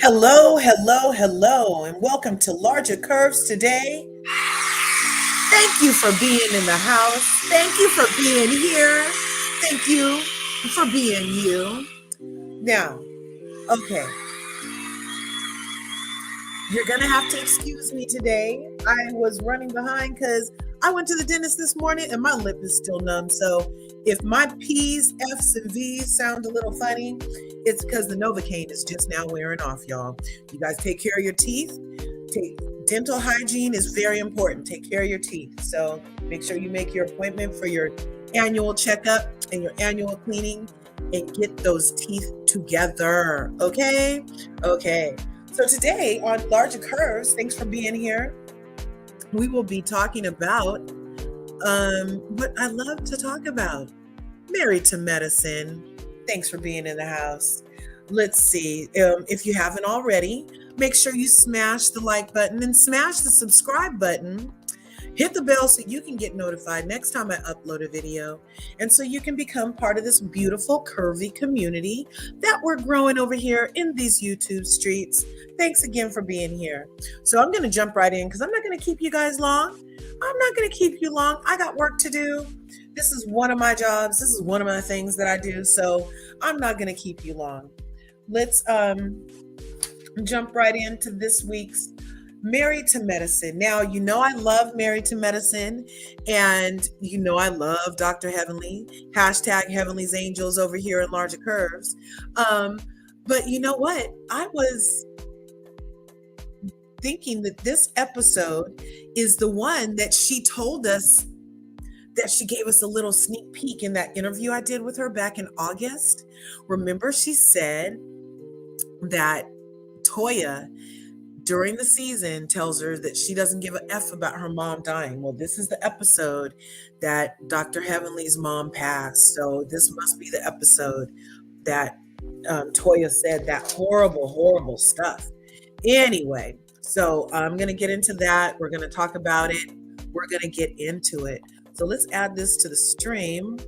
Hello, hello, hello, and welcome to Larger Curves today. Thank you for being in the house. Thank you for being here. Thank you for being you. Now, okay, you're going to have to excuse me today. I was running behind because I went to the dentist this morning and my lip is still numb. So if my P's, F's, and V's sound a little funny, it's because the Novocaine is just now wearing off, y'all. You guys take care of your teeth. Dental hygiene is very important. Take care of your teeth. So make sure you make your appointment for your annual checkup and your annual cleaning and get those teeth together. Okay? Okay. So today on Larger Curves, thanks for being here. We will be talking about what I love to talk about. Married to Medicine. Thanks for being in the house. Let's see. If you haven't already, make sure you smash the like button and smash the subscribe button. Hit the bell so you can get notified next time I upload a video. And so you can become part of this beautiful, curvy community that we're growing over here in these YouTube streets. Thanks again for being here. So I'm going to jump right in because I'm not going to keep you guys long. I'm not going to keep you long. I got work to do. This is one of my jobs. This is one of my things that I do. So I'm not going to keep you long. Let's jump right into this week's Married to Medicine. Now, you know I love Married to Medicine, and you know I love Dr. Heavenly, hashtag Heavenly's Angels over here in Larger Curves. But you know what? I was thinking that this episode is the one that she told us, that she gave us a little sneak peek in that interview I did with her back in August. Remember, she said that Toya during the season tells her that she doesn't give a F about her mom dying. Well, this is the episode that Dr. Heavenly's mom passed. So this must be the episode that Toya said that horrible, horrible stuff. Anyway, so I'm going to get into that. We're going to talk about it. We're going to get into it. So let's add this to the stream.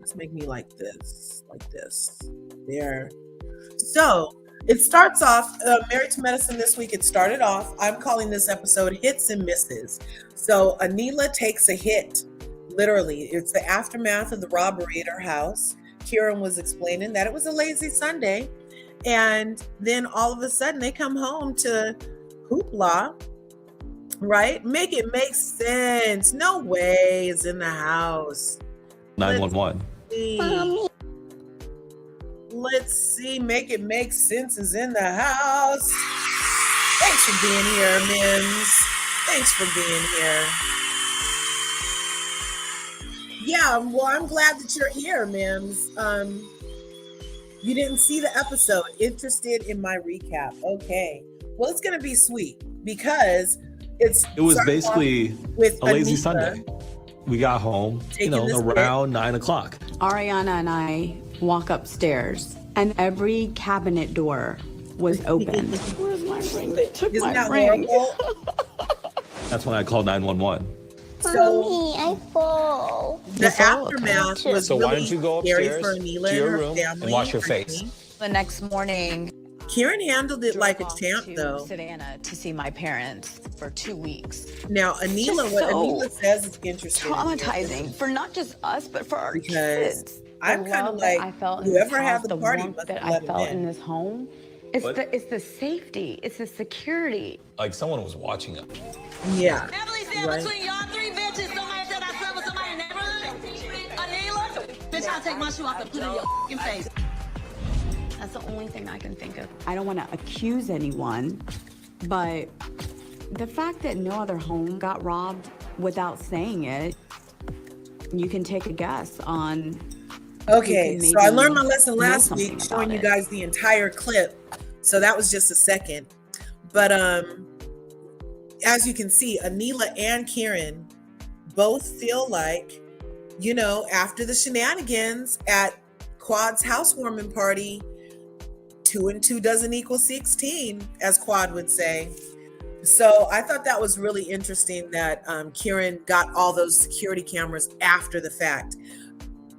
Let's make me like this. There. So it starts off, Married to Medicine this week, it started off, I'm calling this episode Hits and Misses. So Anilla takes a hit, literally. It's the aftermath of the robbery at her house. Kieran was explaining that it was a lazy Sunday. And then all of a sudden they come home to hoopla, right? Make it make sense. No way it's in the house. 911. Let's see. Make it make sense is in the house. Thanks for being here, Mims. Thanks for being here. Yeah, well, I'm glad that you're here, Mims. You didn't see the episode. Interested in my recap. Okay. Well, it's going to be sweet because it was basically with a lazy Anilla Sunday. We got home, around 9 o'clock. Ariana and I walk upstairs and every cabinet door was open. Where's my ring? They took Isn't my that ring. horrible? That's when I called 911. So Mommy, I fall. the aftermath was So really why don't you go scary upstairs for Anilla to your and her room family and wash your face? The next morning, Kieran handled it like a drove off champ, to though. Savannah to see my parents for 2 weeks. Now, Anilla, Just what so Anilla says is interesting. Traumatizing for not just us, but for our Because kids. I'm The kind of love that like, I felt in whoever this had house, the the party warmth must that have I let him felt in. in this home. It's What? the safety. It's the security. Like someone was watching us. Yeah. Heavily said Right. between y'all three bitches, somebody said I slept with somebody in the neighborhood. Anilla, bitch, I'll take my shoe off and put it in your fucking face. That's the only thing I can think of. I don't want to accuse anyone, but the fact that no other home got robbed without saying it, you can take a guess on. Okay, You can so I maybe learned my lesson know last something week, showing about you it. guys the entire clip. So that was just a second. But as you can see, Anilla and Kieran both feel like, you know, after the shenanigans at Quad's housewarming party, 2 and 2 doesn't equal 16, as Quad would say. So I thought that was really interesting that Kieran got all those security cameras after the fact.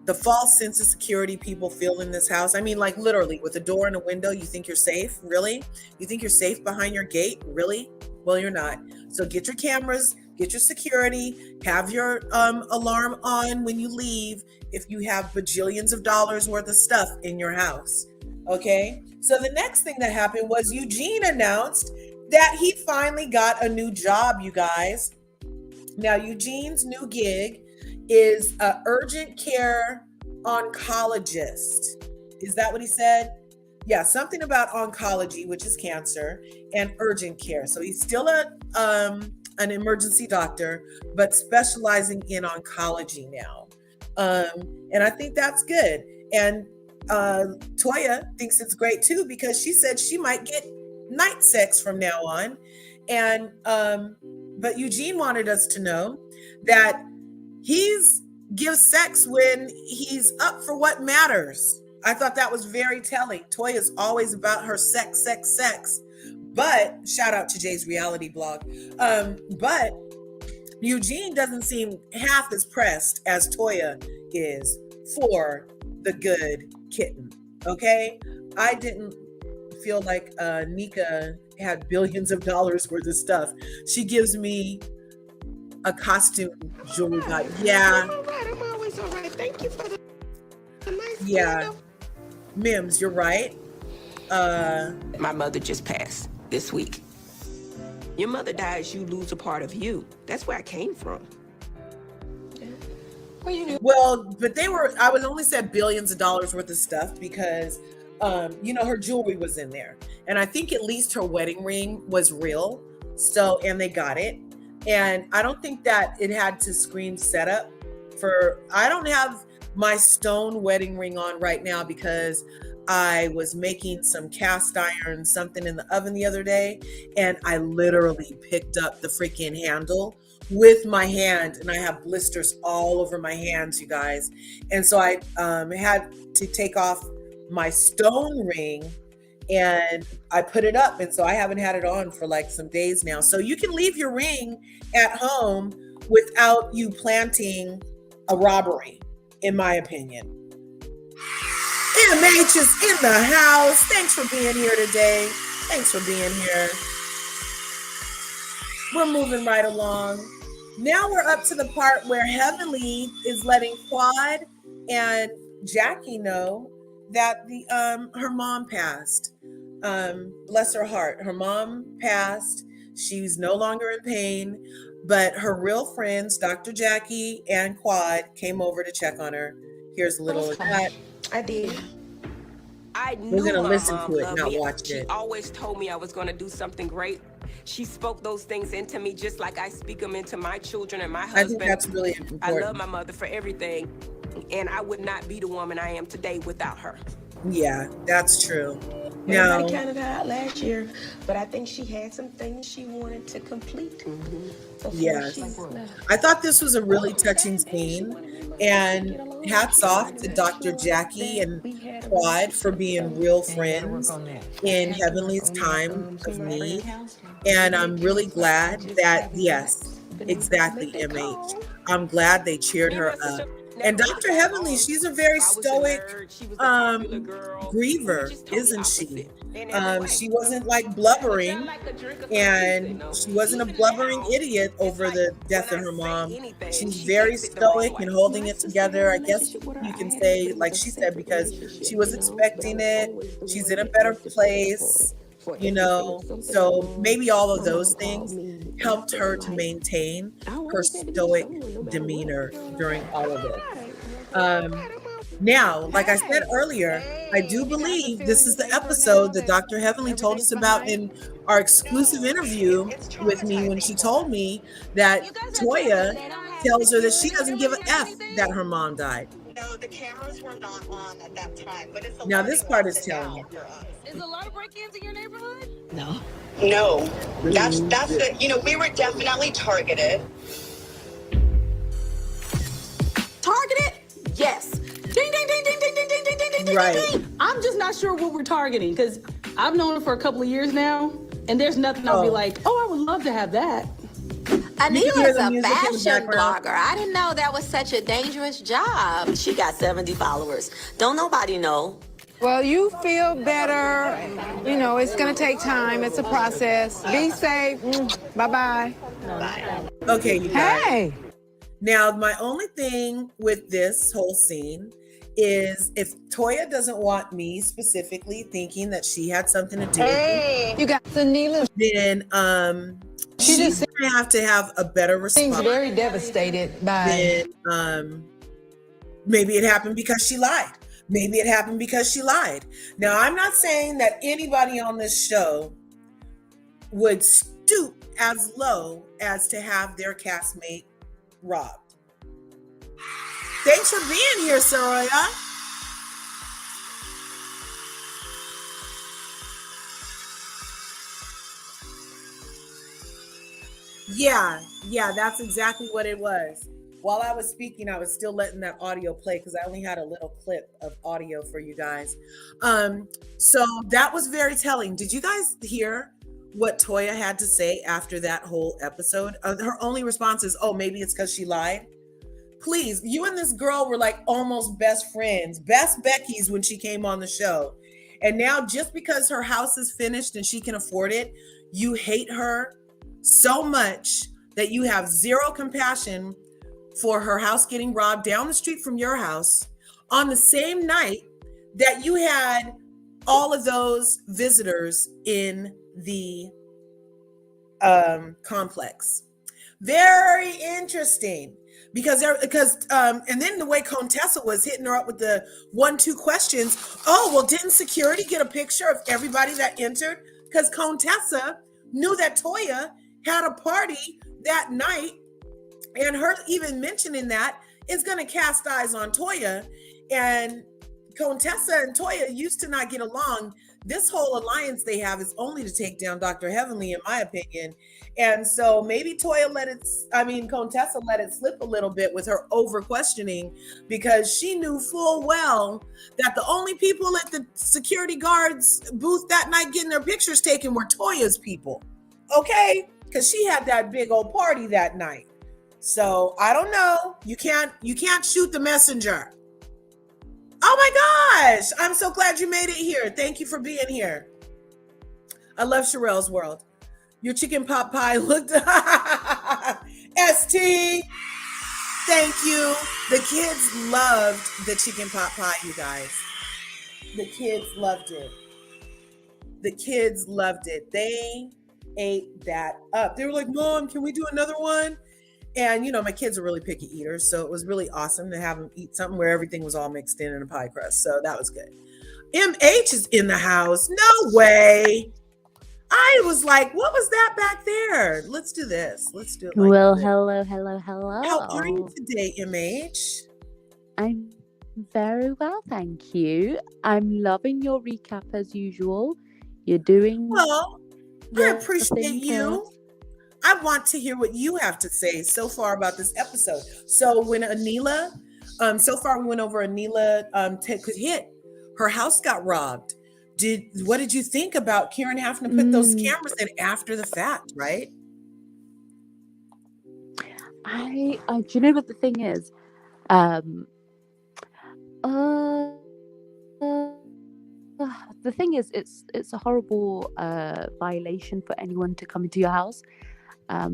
the false sense of security people feel in this house. I mean, like literally with a door and a window, you think you're safe? Really? You think you're safe behind your gate? Really? Well, you're not. So get your cameras, get your security, have your alarm on when you leave if you have bajillions of dollars worth of stuff in your house. Okay? So the next thing that happened was Eugene announced that he finally got a new job, you guys. Now, Eugene's new gig is an urgent care oncologist. Is that what he said? Yeah, something about oncology, which is cancer, and urgent care. So he's still an emergency doctor, but specializing in oncology now. And I think that's good. And Toya thinks it's great too, because she said she might get night sex from now on. And but Eugene wanted us to know that he's gives sex when he's up for what matters. I thought that was very telling. Toya's always about her sex. But shout out to Jay's reality blog. But Eugene doesn't seem half as pressed as Toya is for the good kitten. Okay? I didn't feel like Nika had billions of dollars worth of stuff. She gives me a costume jewelry guy. Yeah. I'm all right. I'm always all right. Thank you for the nice Yeah. Mims, you're right. My mother just passed this week. Your mother dies, you lose a part of you. That's where I came from. Well, but I would only said billions of dollars worth of stuff because, her jewelry was in there. And I think at least her wedding ring was real. So, and they got it. And I don't think that it had to scream setup I don't have my stone wedding ring on right now because I was making some cast iron something in the oven the other day, and I literally picked up the freaking handle with my hand, and I have blisters all over my hands, you guys. And so I had to take off my stone ring and I put it up, and so I haven't had it on for like some days now. So you can leave your ring at home without you planting a robbery, in my opinion. MH is in the house. Thanks for being here today. Thanks for being here. We're moving right along. Now we're up to the part where Heavenly is letting Quad and Jackie know that her mom passed. Bless her heart. Her mom passed. She's no longer in pain, but her real friends, Dr. Jackie and Quad, came over to check on her. Here's a little of that. I did. We're going to listen to it, not watch it. She always told me I was going to do something great. She spoke those things into me just like I speak them into my children and my husband. I think that's really important. I love my mother for everything, and I would not be the woman I am today without her. Yeah, that's true. Everybody counted her out last year, but I think she had some things she wanted to complete. Yes. I thought this was a really touching scene, and hats off to Dr. Jackie and Quad for being real friends in Heavenly's time of need. And I'm really glad that, yes, exactly, MH. I'm glad they cheered her up. And Dr. Heavenly, she's a very stoic griever, isn't she? She wasn't like blubbering, and she wasn't a blubbering idiot over the death of her mom. She's very stoic and holding it together. I guess you can say, like she said, because she was expecting it. She's in a better place, so maybe all of those things helped her to maintain her stoic demeanor during all of it. Now, like I said earlier, I do believe this is the episode that Dr. Heavenly told us about in our exclusive interview with me, when she told me that Toya tells her that she doesn't give an F that her mom died. No, the cameras were not on at that time, but it's a now this part is telling you. Is a lot of break-ins in your neighborhood? No, that's it. We were definitely targeted. Targeted? Yes. Ding, ding, ding, ding, ding, ding, ding, ding, ding, ding, Right. ding. I'm just not sure what we're targeting, because I've known her for a couple of years now, and there's nothing I'll be like, oh, I would love to have that. Anila's the a music in the fashion background. blogger. I didn't know that was such a dangerous job. She got 70 followers. Don't nobody know. Well, you feel better. You know, it's going to take time. It's a process. Be safe. Bye-bye. Okay, you guys. Hey. Now, my only thing with this whole scene is if Toya doesn't want me specifically thinking that she had something to do with it, You got Anilla. then she's gonna have to have a better response. Seems very devastated by. Then maybe it happened because she lied. Maybe it happened because she lied. Now, I'm not saying that anybody on this show would stoop as low as to have their castmate robbed. Thanks for being here, Soraya. Yeah, that's exactly what it was. While I was speaking, I was still letting that audio play because I only had a little clip of audio for you guys. So that was very telling. Did you guys hear what Toya had to say after that whole episode? Her only response is, oh, maybe it's because she lied. Please, you and this girl were like almost best friends, best Beckies when she came on the show. And now just because her house is finished and she can afford it, you hate her so much that you have zero compassion for her house getting robbed down the street from your house on the same night that you had all of those visitors in the complex. Very interesting. Because and then the way Contessa was hitting her up with the 1-2 questions. Oh, well, didn't security get a picture of everybody that entered? Because Contessa knew that Toya had a party that night, and her even mentioning that is going to cast eyes on Toya. And Contessa and Toya used to not get along. This whole alliance they have is only to take down Dr. Heavenly, in my opinion. And so maybe Contessa let it slip a little bit with her over questioning, because she knew full well that the only people at the security guards booth that night getting their pictures taken were Toya's people. Okay? Because she had that big old party that night. So I don't know. You can't shoot the messenger. Oh my gosh. I'm so glad you made it here. Thank you for being here. I love Sherelle's world. Your chicken pot pie looked ST. Thank you. The kids loved the chicken pot pie, you guys. The kids loved it. The kids loved it. They ate that up. They were like, Mom, can we do another one? And, you know, my kids are really picky eaters, so it was really awesome to have them eat something where everything was all mixed in a pie crust. So that was good. MH is in the house. No way. I was like, what was that back there? Let's do this. Let's do it. Well, this. hello. How are you today, MH? I'm very well, thank you. I'm loving your recap as usual. You're doing well. I appreciate you. I want to hear what you have to say so far about this episode. So when Anilla, so far we went over Anilla could hit. Her house got robbed. What did you think about Karen having to put those cameras in after the fact, right? do you know what the thing is? The thing is, it's a horrible violation for anyone to come into your house.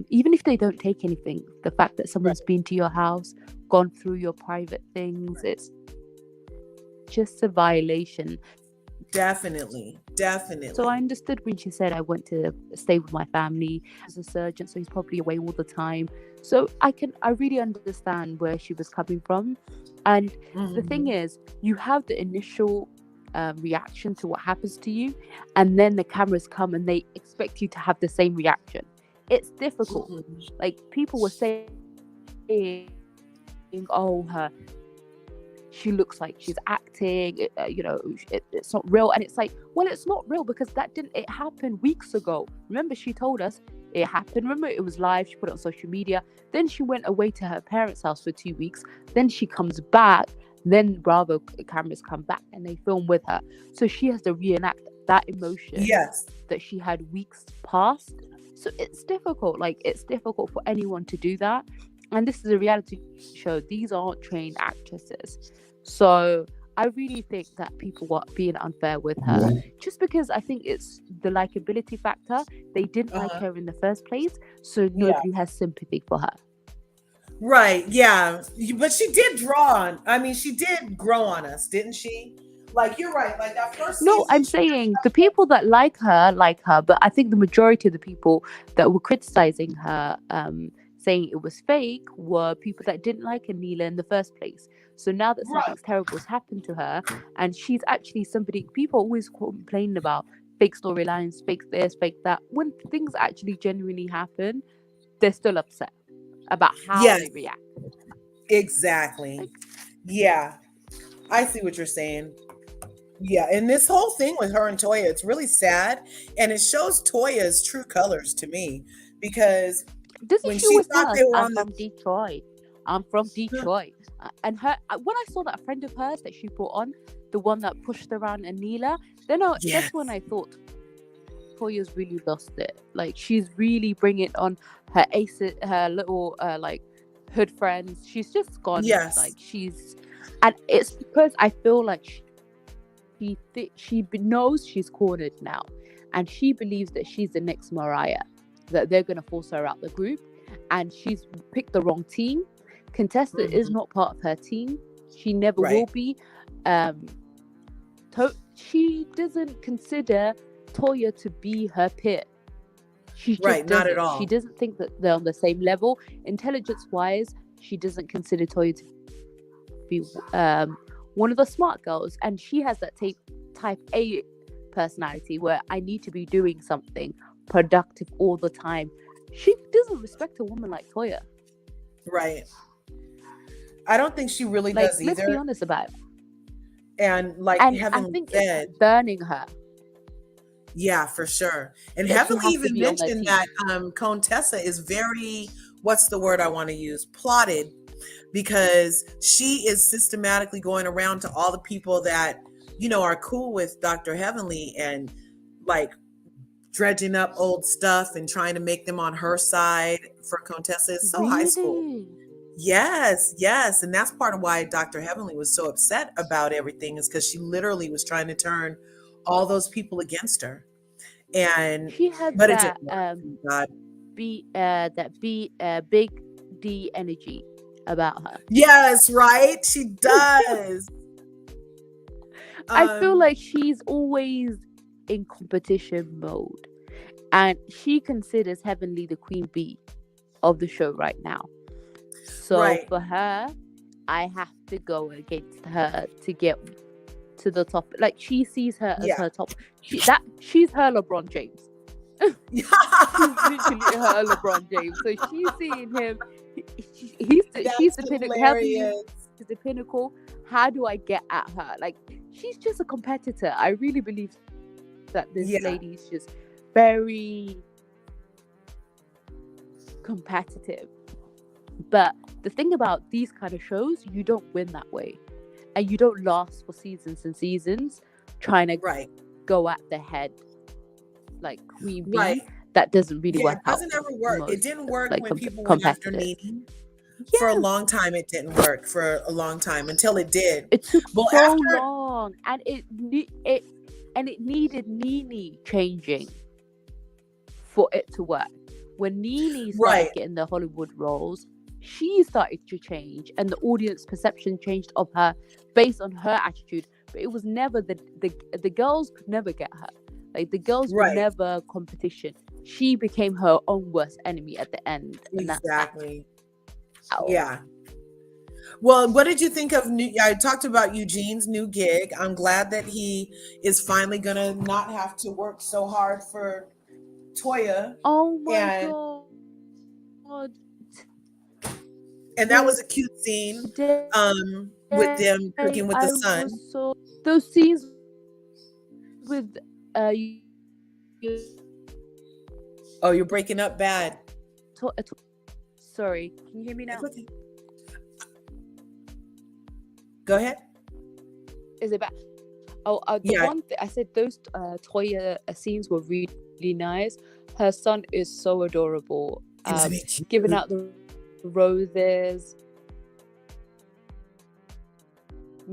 Even if they don't take anything, the fact that someone's been to your house, gone through your private things, it's just a violation. Definitely. So I understood when she said I went to stay with my family as a surgeon, so he's probably away all the time. So I really understand where she was coming from. And the thing is, you have the initial reaction to what happens to you, and then the cameras come and they expect you to have the same reaction. It's difficult. Like, people were saying, oh, she looks like she's acting, it's not real. And it's like, well, it's not real because it happened weeks ago. Remember, she told us it happened. Remember, it was live. She put it on social media. Then she went away to her parents' house for 2 weeks. Then she comes back. Then Bravo cameras come back and they film with her. So she has to reenact that emotion that she had weeks past. So it's difficult. Like, it's difficult for anyone to do that. And this is a reality show. These aren't trained actresses. So I really think that people were being unfair with her, just because I think it's the likability factor. They didn't like her in the first place, so nobody has sympathy for her. Right, yeah. But she did she did grow on us, didn't she? Like, you're right. Like, that first No, season, I'm saying the people that like her, but I think the majority of the people that were criticizing her, saying it was fake, were people that didn't like Anilla in the first place. So now that something's terrible has happened to her, and she's actually somebody people always complain about fake storylines, fake this, fake that. When things actually genuinely happen, they're still upset about how they react. Exactly. Yeah. I see what you're saying. Yeah, and this whole thing with her and Toya, it's really sad, and it shows Toya's true colors to me, because when she thought they were I'm from Detroit. I'm from Detroit. And her, when I saw that friend of hers that she brought on, the one that pushed around Anilla, that's when I thought Toya's really lost it. Like, she's really bringing on her her little like hood friends. She's just gone. Yes. Like, and it's because I feel like she knows she's cornered now, and she believes that she's the next Mariah, that they're going to force her out the group, and she's picked the wrong team. Contessa is not part of her team. She never will be. She doesn't consider Toya to be her peer. She just not at all. She doesn't think that they're on the same level. Intelligence-wise, she doesn't consider Toya to be one of the smart girls, and she has that type A personality where I need to be doing something productive all the time. She doesn't respect a woman like Toya. Right. I don't think she really does either. Let's be honest about it. And I think it's burning her. Yeah, for sure. And That Heavenly she has to even be on that mentioned that Contessa is very, what's the word I want to use? Plotted, because she is systematically going around to all the people that, are cool with Dr. Heavenly, and like dredging up old stuff and trying to make them on her side for Contessa. It's so high school. Yes. And that's part of why Dr. Heavenly was so upset about everything, is because she literally was trying to turn all those people against her. And she had but that big D energy about her. Yes, right? She does. I feel like she's always in competition mode, and she considers Heavenly the queen bee of the show right now. So for her, I have to go against her to get to the top. Like, she sees her as her top. She's her LeBron James. She's literally her LeBron James. So she's seeing him. She's the pinnacle. He's the pinnacle. How do I get at her? Like, she's just a competitor. I really believe that this lady is just very competitive. But the thing about these kind of shows, you don't win that way, and you don't last for seasons and seasons trying to go at the head like queen bee. That doesn't really work out. It doesn't ever work. It didn't work when people went after Nene. For a long time, it didn't work. For a long time, until it did. It took so long, and it needed Nene changing for it to work. When Nene started getting the Hollywood roles, she started to change, and the audience perception changed of her based on her attitude. But it was never the girls could never get her. Like, the girls were never competition. She became her own worst enemy at the end. Exactly. Yeah. Well, what did you think of I talked about Eugene's new gig. I'm glad that he is finally gonna not have to work so hard for Toya. Oh my god. And that was a cute scene. With them cooking with the sun. Those scenes with Oh, you're breaking up bad. Sorry, can you hear me now? Okay. Go ahead. Is it bad? one thing I said, those Toya scenes were really nice. Her son is so adorable. Giving out the roses,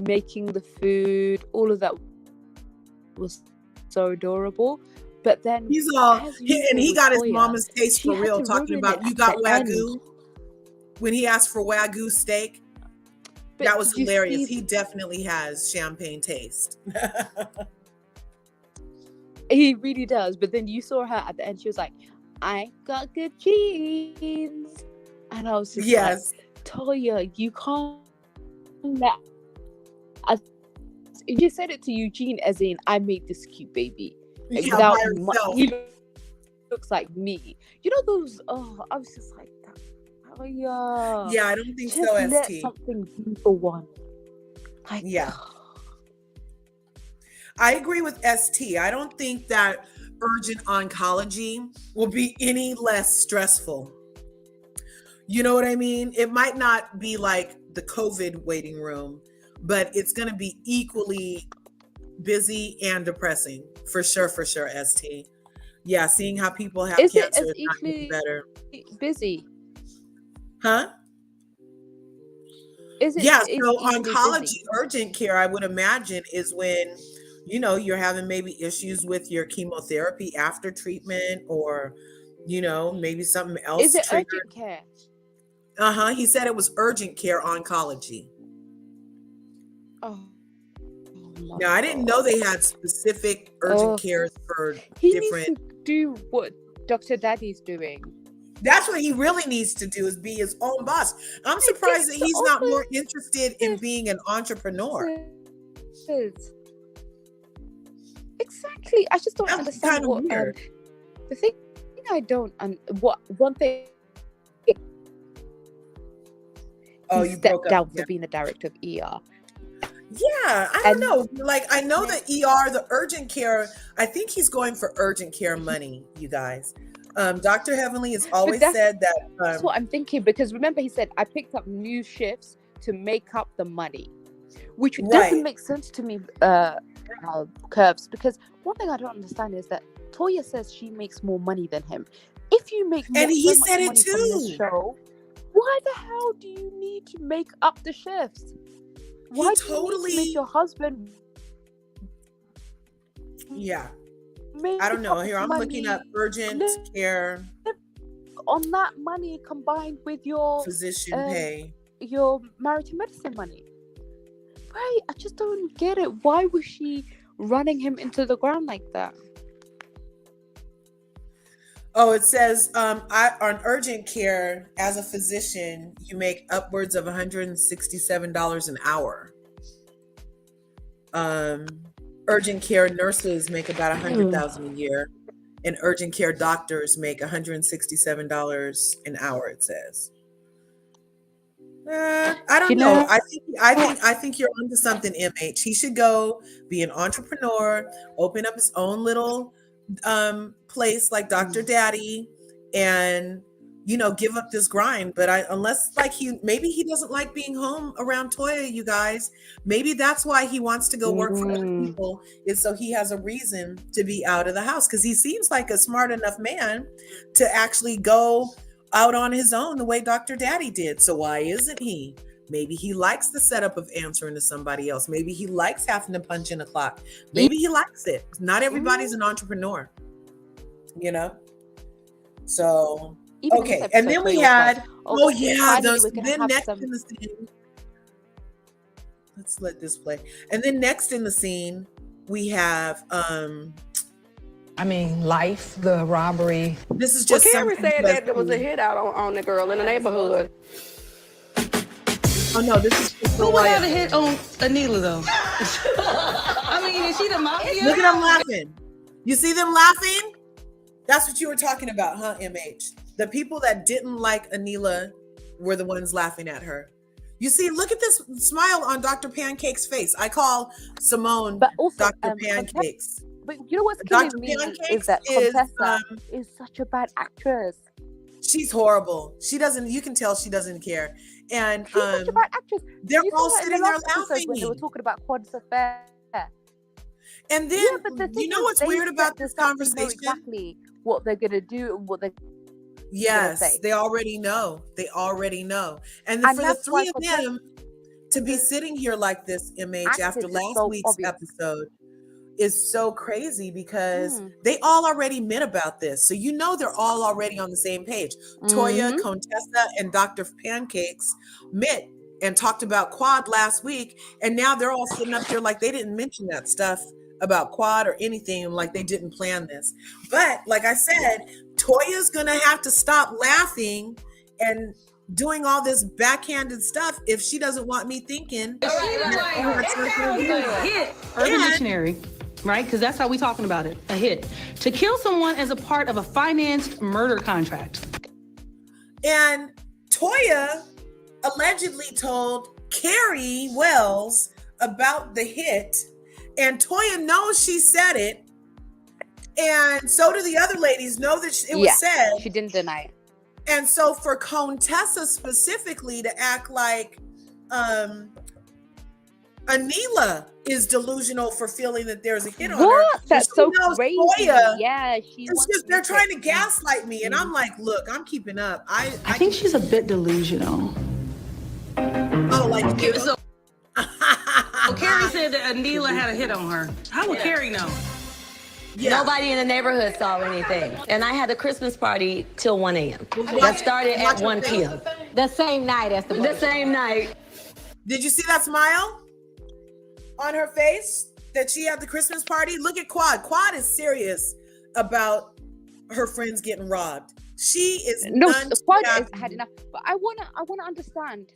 making the food, all of that was so adorable. But then he's all, and he got his mama's taste for real, talking about you got Wagyu. When he asked for Wagyu steak, that was hilarious. He definitely has champagne taste. He really does. But then you saw her at the end, she was like, I got good genes. And I was just like, Toya, you can't let... You said it to Eugene as in, I made this cute baby. Like, without he looks like me. You know those, I was just like, oh yeah. Yeah, I don't think just so, let ST. something be for one. Like, yeah. I agree with ST. I don't think that urgent oncology will be any less stressful. You know what I mean? It might not be like the COVID waiting room, but it's going to be equally busy and depressing. For sure, ST. Yeah, seeing how people have cancer is not getting better. Busy. Huh? So oncology, urgent care, I would imagine, is when, you know, you're having maybe issues with your chemotherapy after treatment, or, you know, maybe something else. Is it urgent care? He said it was urgent care oncology. Now, I didn't know they had specific urgent cares for different... He needs to do what Dr. Daddy's doing. That's what he really needs to do, is be his own boss. I'm surprised that he's not more interested in being an entrepreneur. Exactly. I just don't understand what... the thing I don't... one thing... you stepped down for being the director of ER. Yeah, I don't know. Like, I know the ER, the urgent care, I think he's going for urgent care money, you guys. Dr. Heavenly has always said that. That's what I'm thinking, because remember, he said, I picked up new shifts to make up the money, which doesn't make sense to me, Curves, because one thing I don't understand is that Toya says she makes more money than him. If you make more, and he said it too. From this show, why the hell do you need to make up the shifts? Why do you need to make your husband? Yeah. I don't know. Here, I'm looking up urgent care. On that money combined with your physician pay. Your marriage medicine money. Right? I just don't get it. Why was she running him into the ground like that? Oh, it says on urgent care, as a physician, you make upwards of $167 an hour. Urgent care nurses make about $100,000 a year, and urgent care doctors make $167 an hour. It says. I don't know. I think you're onto something, MH. He should go be an entrepreneur, open up his own little place like Dr. Daddy, and, you know, give up this grind. But unless like maybe he doesn't like being home around Toya, you guys. Maybe that's why he wants to go work for other people, is so he has a reason to be out of the house, because he seems like a smart enough man to actually go out on his own the way Dr. Daddy did. So why isn't he? Maybe he likes the setup of answering to somebody else. Maybe he likes having to punch in a clock. Maybe he likes it. Not everybody's an entrepreneur, you know? So, okay. And then we had, then next in the scene, let's let this play. And then next in the scene, we have, life, the robbery. This is just Cameron said that there was a hit out on the girl in the neighborhood. Oh no, this is just who would have a hit on Anilla though? I mean, is she the mafia? Look at them laughing. You see them laughing? That's what you were talking about, huh, MH? The people that didn't like Anilla were the ones laughing at her. You see, look at this smile on Dr. Pancake's face. I call Simone Dr. Pancakes. But you know what's killing me is that Contessa is such a bad actress. She's horrible. She doesn't, you can tell she doesn't care. And she's such a bad actress. They're all sitting there laughing. When they were talking about Quad's affair. And then, Yeah, but the thing you know is, what's they weird about set this up to know conversation? exactly what they're gonna do and what they're gonna Yes, say. they already know. They already know. And And for the that's why three of Contessa them to be sitting here like this, MH, after access is last so week's obvious. episode is so crazy because Mm. they all already met about this. So you know they're all already on the same page. Toya, Contessa, and Dr. Pancakes met and talked about Quad last week, and now they're all sitting up here like they didn't mention that stuff about Quad or anything, like they didn't plan this. But like I said, Toya's gonna have to stop laughing and doing all this backhanded stuff if she doesn't want me thinking. Hit Urban Dictionary, right? Because that's how we talking about it. A hit. To kill someone as a part of a financed murder contract. And Toya allegedly told Carrie Wells about the hit, and Toya knows she said it, and so do the other ladies know that it was said. She didn't deny it. And so for Contessa specifically to act like Anilla is delusional for feeling that there's a hit on her. What? That's so crazy. Toya, Yeah, it's just they're trying to gaslight me, and I'm like, look, I'm keeping up. I think she's a bit delusional. Oh, like you. So Carrie said that Anilla had a hit on her. How would Carrie know? Nobody in the neighborhood saw anything. And I had a Christmas party till 1 a.m. That started at 1 p.m. The same night as The same night. Did you see that smile on her face that she had the Christmas party? Look at Quad. Quad is serious about her friends getting robbed. She is Quad has had enough. But I wanna understand.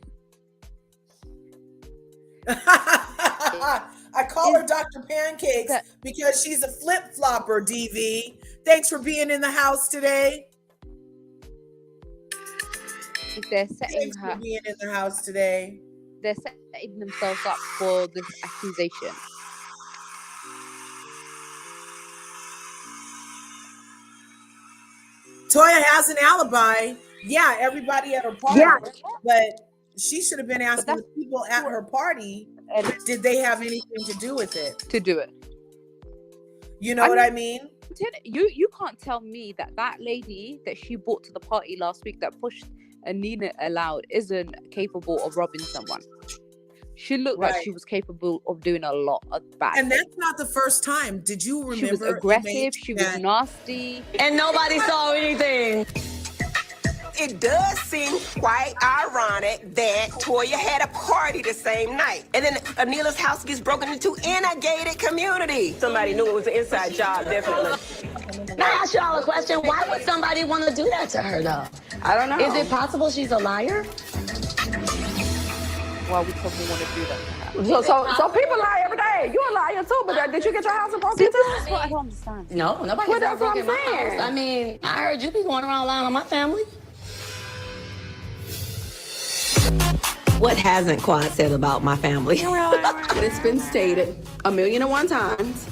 I call her Dr. Pancakes because she's a flip-flopper, DV. Thanks for being in the house today. They're setting Thanks for being in the house today. They're setting themselves up for this accusation. Toya has an alibi. Yeah, everybody at her party. But she should have been asking the people at her party, did they have anything to do with it? To do it. You know what I mean? You can't tell me that lady that she brought to the party last week that pushed Anilla aloud isn't capable of robbing someone. She looked like she was capable of doing a lot of bad. And that's not the first time. Did you remember? She was aggressive. She was nasty. And nobody saw anything. It does seem quite ironic that Toya had a party the same night. And then Anilla's house gets broken into in a gated community. Somebody knew it was an inside job, definitely. Can I ask y'all a question? Why would somebody want to do that to her, though? I don't know. Is it possible she's a liar? Why would someone want to do that to her? So people lie every day. You're a liar too, but did you get your house broken into? That's what I don't understand. No, nobody Well, ever that's what broke in I'm my saying. house. I mean, I heard you be going around lying on my family. What hasn't Quad said about my family? It's been stated 1,000,001 times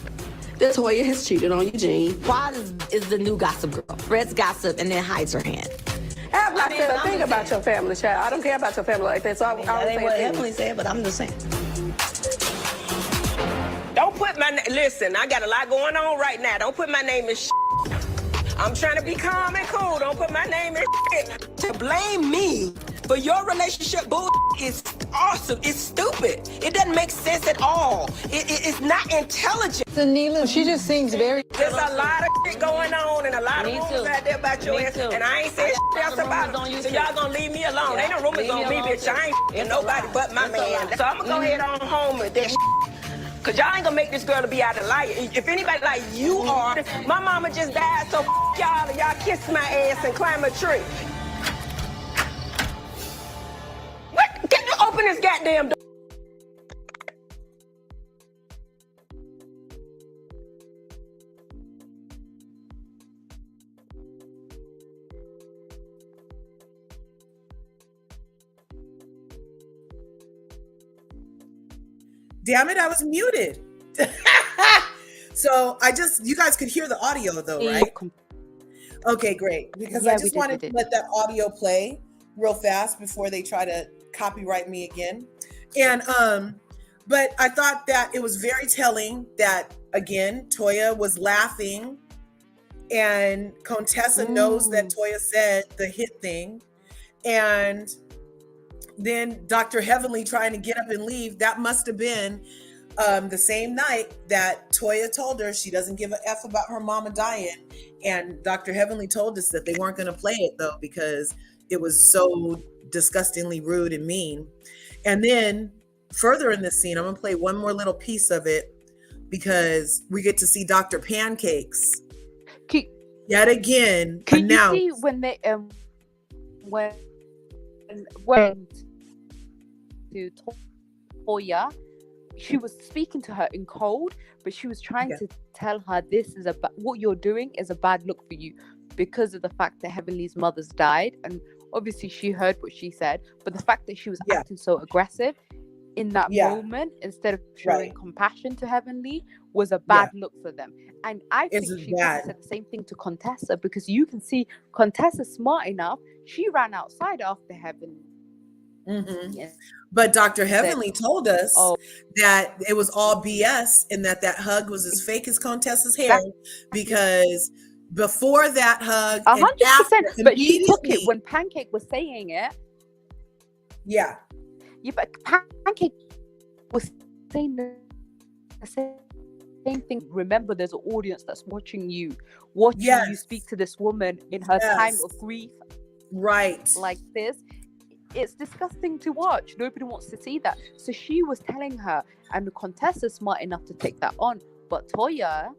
that Toya has cheated on Eugene. Quad is the new gossip girl. Spreads gossip and then hides her hand. Everybody said a thing about your family, child. I don't care about your family like that, so I That ain't what Emily said, but I'm just saying. Don't put my listen, I got a lot going on right now. Don't put my name in I'm trying to be calm and cool. Don't put my name in To blame me for your relationship bull is awesome. It's stupid. It doesn't make sense at all. It's not intelligent. Anilla, she just seems very... There's a lot of shit going on and a lot of rumors out there about your ass. And I ain't saying shit else about them. So y'all gonna leave me alone. Ain't no rumors on me, bitch. I ain't nobody but my man. So I'm gonna go ahead on home with this. Cause y'all ain't gonna make this girl to be out of liar. If anybody like you are, my mama just died, so y'all and y'all kiss my ass and climb a tree. What? Can you open this goddamn door? Damn it, I was muted. So you guys could hear the audio though, right? Okay, great. Because I just wanted to let that audio play real fast before they try to copyright me again. And But I thought that it was very telling that, again, Toya was laughing, and Contessa knows that Toya said the hit thing. And then Dr. Heavenly trying to get up and leave. That must have been the same night that Toya told her she doesn't give a F about her mama dying. And Dr. Heavenly told us that they weren't going to play it, though, because it was so disgustingly rude and mean. And then further in this scene, I'm going to play one more little piece of it because we get to see Dr. Pancakes yet again announce. You see when they went to Toya, she was speaking to her in code, but she was trying to tell her this is what you're doing is a bad look for you because of the fact that Heavenly's mother's died. And obviously she heard what she said, but the fact that she was acting so aggressive in that moment instead of showing compassion to Heavenly was a bad look for them. And I think she said the same thing to Contessa, because you can see Contessa smart enough. She ran outside after Heavenly. Yes. But Dr. Heavenly told us that it was all BS and that hug was as fake as Contessa's hair, because before that hug, 100%. But she took it when Pancake was saying it. Yeah, but Pancake was saying the same thing. Remember, there's an audience that's watching you you speak to this woman in her time of grief, right? Like this. It's disgusting to watch. Nobody wants to see that. So she was telling her, and the Contessa's smart enough to take that on. But Toya,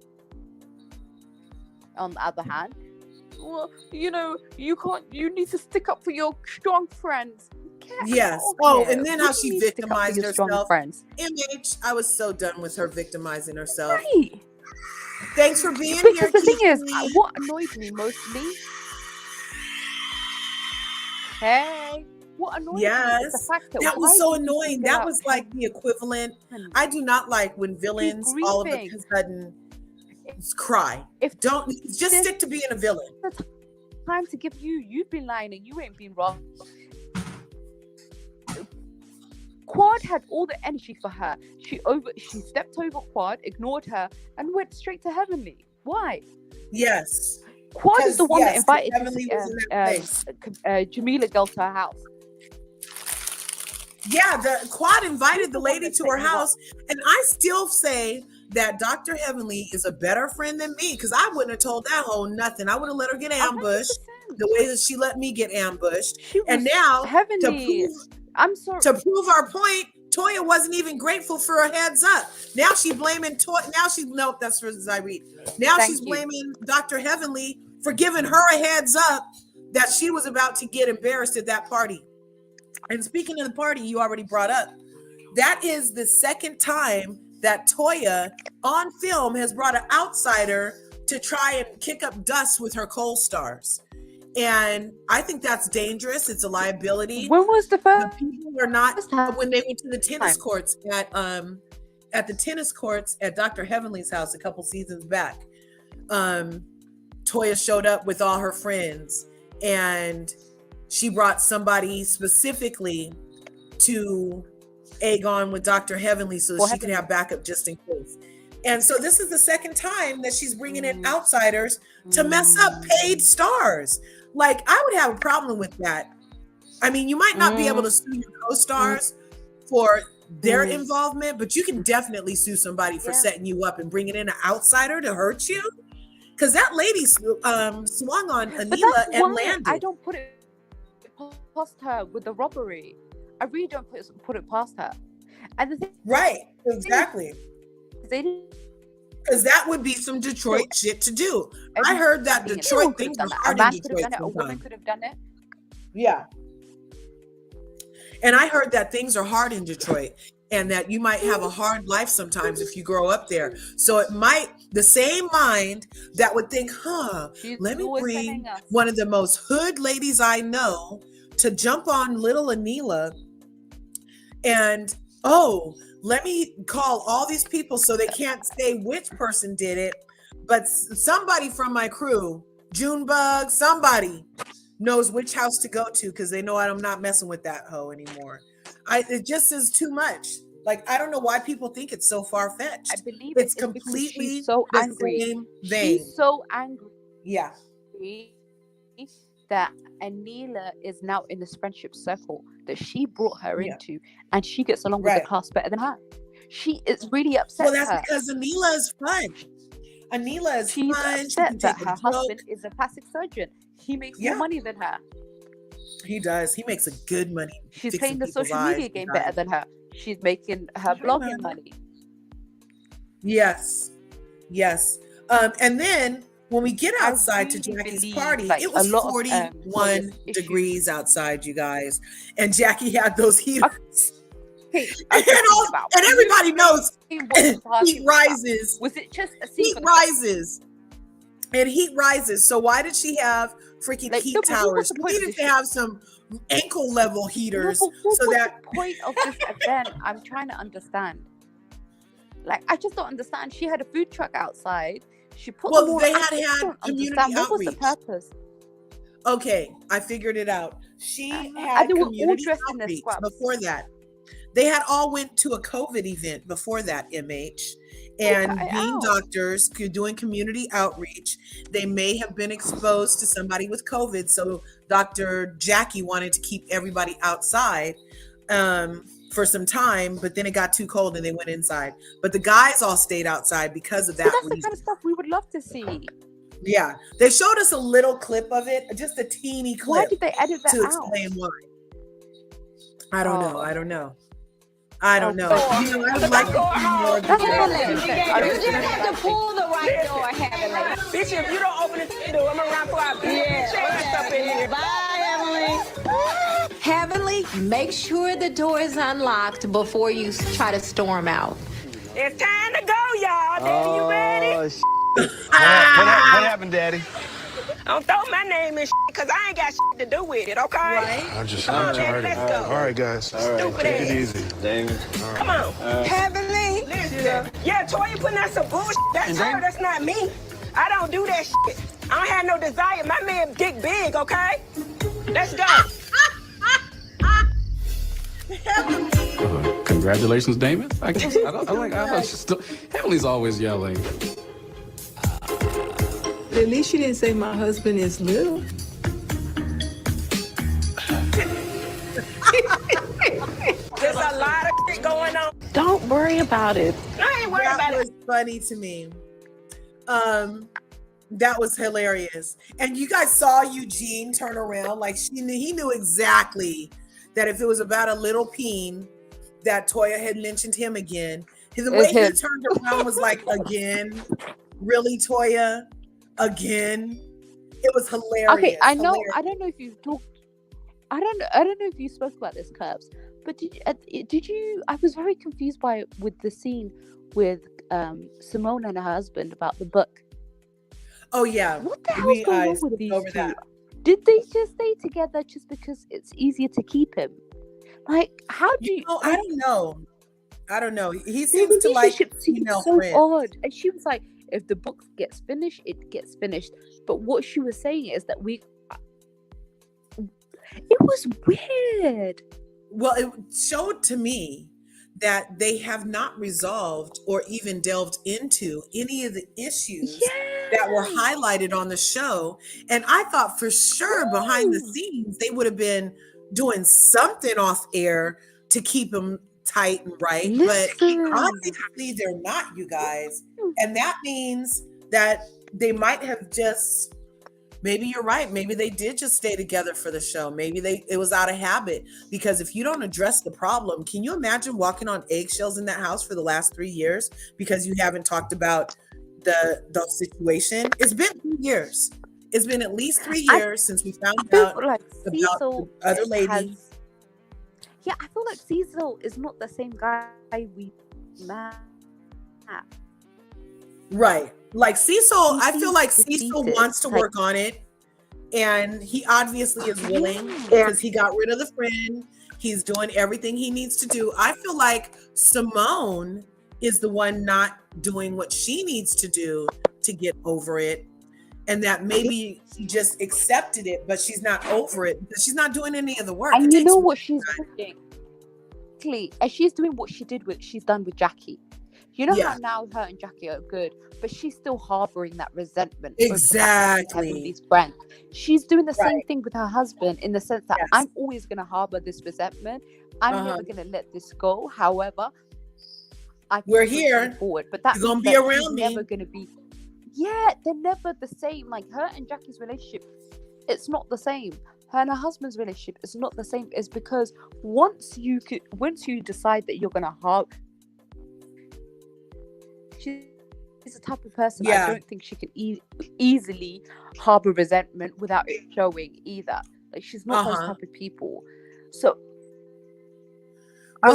on the other hand, well, you need to stick up for your strong friends. Yes. Oh, and then how she victimized herself. MH, I was so done with her victimizing herself. Right. Thanks for being because here. The thing is, what annoyed me mostly. What annoyed me is the fact that was so annoying. That was like the equivalent. I do not like when villains all of a sudden cry. Just stick to being a villain. Time to give you've been lying and you ain't been wrong. Quad had all the energy for her. She stepped over Quad, ignored her, and went straight to Heavenly. Why? Yes. Quad is the one that invited Jamila girl to her house. Yeah, the Quad invited the lady to her house, and I still say that Dr. Heavenly is a better friend than me, because I wouldn't have told that hoe nothing. I would have let her get ambushed 100%. The way that she let me get ambushed. And now, to prove our point, Toya wasn't even grateful for a heads up. Now she's blaming Toya. Nope, that's for Zyrete. Now she's blaming Dr. Heavenly for giving her a heads up that she was about to get embarrassed at that party. And speaking of the party you already brought up, that is the second time that Toya on film has brought an outsider to try and kick up dust with her co-stars. And I think that's dangerous. It's a liability. When was the first? The people are not when they went to the tennis courts at the tennis courts at Dr. Heavenly's house a couple seasons back. Toya showed up with all her friends, and she brought somebody specifically to egg on with Dr. Heavenly so that she could have backup just in case. And so this is the second time that she's bringing in outsiders to mess up paid stars. Like, I would have a problem with that. I mean, you might not be able to sue your co-stars for their involvement, but you can definitely sue somebody for setting you up and bringing in an outsider to hurt you. Because that lady swung on Anilla and landed. I don't put it past her with the robbery. I really don't put it past her. And the thing, right, exactly. Because that would be some Detroit shit to do. I heard that Detroit things are hard in Detroit. A woman could have done it. Yeah. And I heard that things are hard in Detroit, and that you might have a hard life sometimes if you grow up there. So it might, the same mind that would think, let me bring one of the most hood ladies I know to jump on little Anilla, and let me call all these people so they can't say which person did it, but somebody from my crew, Junebug, somebody knows which house to go to, because they know I'm not messing with that hoe anymore. It just is too much. Like, I don't know why people think it's so far-fetched. I believe it's because completely she's so the angry. same vein. She's so angry. Yeah. That Anilla is now in this friendship circle that she brought her into, and she gets along with the class better than her. She is really upset. Well, that's because Anilla is fun. Anilla is She's fun. upset that her husband is a plastic surgeon. He makes more money than her. He does. He makes a good money. She's playing the social media game better than her. She's making her blogging money. Yes. Yes. And then when we get outside to Jackie's party, it was 41 degrees outside, you guys. And Jackie had those heaters. And everybody knows heat rises. Was it just a heat rises? And heat rises. So why did she have freaking heat towers? She needed to have some ankle level heaters so that the point of this event, I'm trying to understand. Like, I just don't understand. She had a food truck outside. She put them all they out. had community outreach. What was the purpose? Okay, I figured it out. She had community outreach before that. They had all went to a COVID event before that, MH. And being doctors, doing community outreach, they may have been exposed to somebody with COVID. So Dr. Jackie wanted to keep everybody outside for some time, but then it got too cold and they went inside. But the guys all stayed outside because of that that's reason. The kind of stuff we would love to see. Yeah, they showed us a little clip of it, just a teeny clip. Why did they edit that to out? Explain why? I don't know. I don't know. I don't know. You know, I would like to see more. You just have to pull the right door, Heavenly. Bitch, if you don't open the door, I'm around for our bitch up in here. Bye, Heavenly. Heavenly, make sure the door is unlocked before you try to storm out. It's time to go, y'all. Daddy, you ready? What happened, Daddy? Don't throw my name in because I ain't got to do with it, okay? Right. I'm tired. Let's go. All right, guys. Stupid Take ass. it easy. Dang it. Come on. Heavenly. Listen. Yeah, Toya putting out some bullshit. That's her. That's not me. I don't do that shit. I don't have no desire. My man dick big, okay? Let's go. Congratulations, Damon. I guess Heavenly's always yelling. At least you didn't say my husband is little. There's a lot of shit going on. Don't worry about it. I ain't worried about it. That was funny to me. That was hilarious. And you guys saw Eugene turn around like he knew exactly that if it was about a little peen, that Toya had mentioned him again. The way he turned around was like, again, really, Toya? Again? It was hilarious. Okay, I know. Hilarious. I don't know if you've talked. I don't know if you spoke about this, Curbs. But did you? I was very confused with the scene with Simone and her husband about the book. Oh yeah. What the hell's going on with these two? That. Did they just stay together just because it's easier to keep him? Like, how do you? I don't know. I don't know. He seems to like female so friends. odd. And she was like, if the book gets finished, it gets finished. But what she was saying is that it was weird. Well, it showed to me that they have not resolved or even delved into any of the issues that were highlighted on the show. And I thought for sure behind the scenes, they would have been doing something off air to keep them tight and right. But obviously they're not, you guys. And that means that they might have just, maybe you're right. Maybe they did just stay together for the show. Maybe it was out of habit, because if you don't address the problem, can you imagine walking on eggshells in that house for the last 3 years because you haven't talked about the situation? It's been 3 years. It's been at least 3 years since we found out like about the other lady. I feel like Cecil is not the same guy we met. Right. Like Cecil, I feel like Cecil wants to work on it, and he obviously is willing because he got rid of the friend. He's doing everything he needs to do. I feel like Simone is the one not doing what she needs to do to get over it, and that maybe she just accepted it, but she's not over it because she's not doing any of the work. And you know what she's doing? Exactly. And she's doing what she's done with Jackie. You know how now her and Jackie are good, but she's still harboring that resentment. Exactly. Over these friends. She's doing the same thing with her husband in the sense that I'm always going to harbor this resentment. I'm never going to let this go. However, we're here. Forward, but that's going to be around me. Never going to be. Yeah, they're never the same. Like her and Jackie's relationship, it's not the same. Her and her husband's relationship is not the same. It's because once you decide that you're going to harbor. She's the type of person I don't think she can easily harbor resentment without it showing either. Like she's not those type of people. So,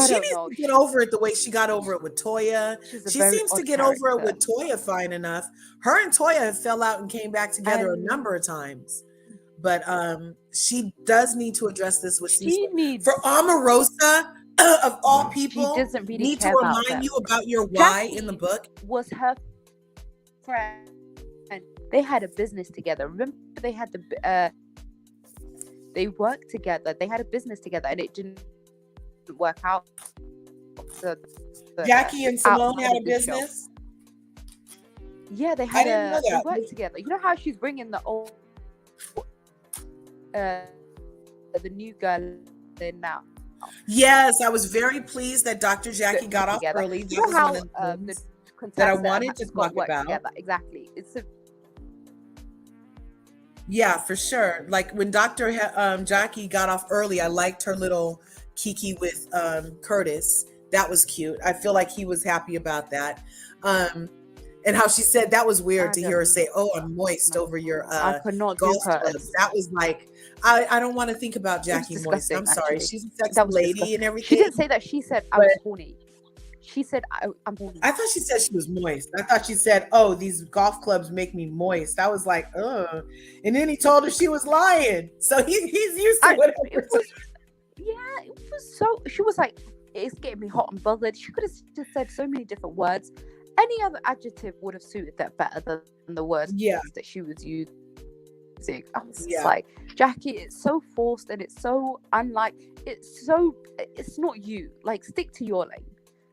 she needs to get over it the way she got over it with Toya. She seems to get over it with Toya fine enough. Her and Toya fell out and came back together a number of times. But she does need to address this with for Omarosa. Of all people, she doesn't really need to remind you about your why Jackie in the book. Was her friend, and they had a business together. Remember, they had they worked together. They had a business together, and it didn't work out. Jackie and Simone had a business. Yeah, they had they worked together. You know how she's bringing the old, the new girl in now. Yes, I was very pleased that Dr. Jackie got off early. You know how the that I wanted to talk about. Together. Exactly. Yeah, for sure. Like when Dr. Jackie got off early, I liked her little kiki with Curtis. That was cute. I feel like he was happy about that. And how she said that was weird to hear her say, "Oh, I'm moist over your I could not golf do clubs." That was like, I don't want to think about Jackie moist. I'm sorry. Actually. She's a sexy lady disgusting. And everything. She didn't say that. She said, "I was horny." She said, "I'm horny." I thought she said she was moist. I thought she said, "Oh, these golf clubs make me moist." I was like, "Ugh." And then he told her she was lying. So he's used to whatever. It was so. She was like, "It's getting me hot and bothered." She could have just said so many different words. Any other adjective would have suited that better than the words that she was using. I was just like, Jackie, it's so forced and it's so unlike. It's not you. Like, stick to your lane.